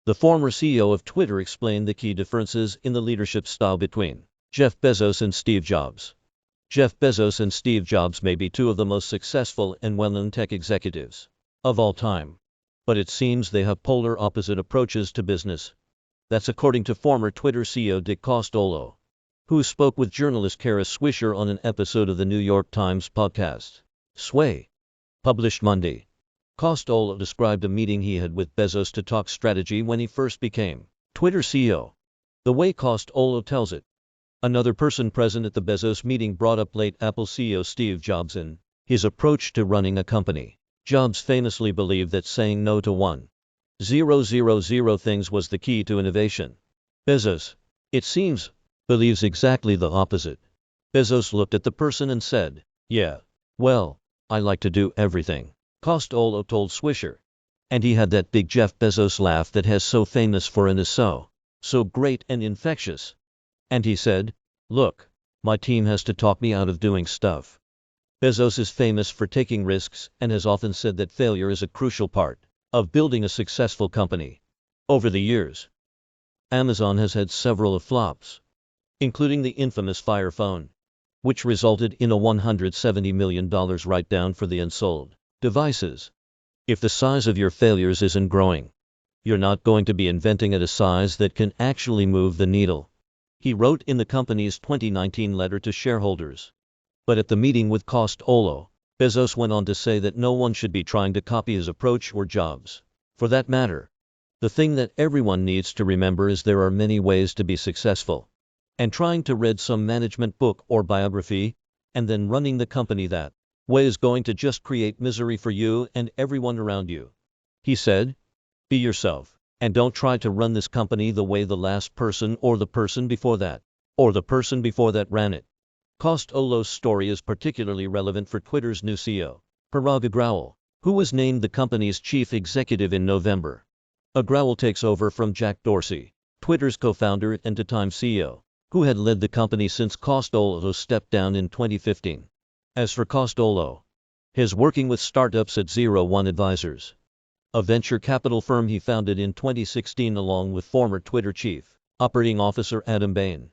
The former CEO of Twitter explained the key differences in the leadership style between Jeff Bezos and Steve Jobs. Jeff Bezos and Steve Jobs may be two of the most successful and well-known tech executives of all time. But it seems they have polar opposite approaches to business. That's according to former Twitter CEO Dick Costolo, who spoke with journalist Kara Swisher on an episode of the New York Times podcast, Sway, published Monday. Costolo described a meeting he had with Bezos to talk strategy when he first became Twitter CEO. The way Costolo tells it, another person present at the Bezos meeting brought up late Apple CEO Steve Jobs and his approach to running a company. Jobs famously believed that saying no to 1,000 things was the key to innovation. Bezos, it seems, believes exactly the opposite. Bezos looked at the person and said, "Yeah, well, I like to do everything," Costolo told Swisher. And he had that big Jeff Bezos laugh that has so famous for and is so great and infectious. And he said, "Look, my team has to talk me out of doing stuff." Bezos is famous for taking risks and has often said that failure is a crucial part of building a successful company. Over the years, Amazon has had several flops, including the infamous Fire Phone, which resulted in a $170 million write-down for the unsold devices. If the size of your failures isn't growing, you're not going to be inventing at a size that can actually move the needle, he wrote in the company's 2019 letter to shareholders. But at the meeting with Costolo, Bezos went on to say that no one should be trying to copy his approach or Jobs, for that matter. The thing that everyone needs to remember is there are many ways to be successful. And trying to read some management book or biography, and then running the company that way is going to just create misery for you and everyone around you. He said, "Be yourself, and don't try to run this company the way the last person or the person before that, or the person before that ran it." Costolo's story is particularly relevant for Twitter's new CEO, Parag Agrawal, who was named the company's chief executive in November. Agrawal takes over from Jack Dorsey, Twitter's co-founder and two-time CEO, who had led the company since Costolo stepped down in 2015. As for Costolo, his working with startups at 01 Advisors, a venture capital firm he founded in 2016 along with former Twitter chief operating officer Adam Bain.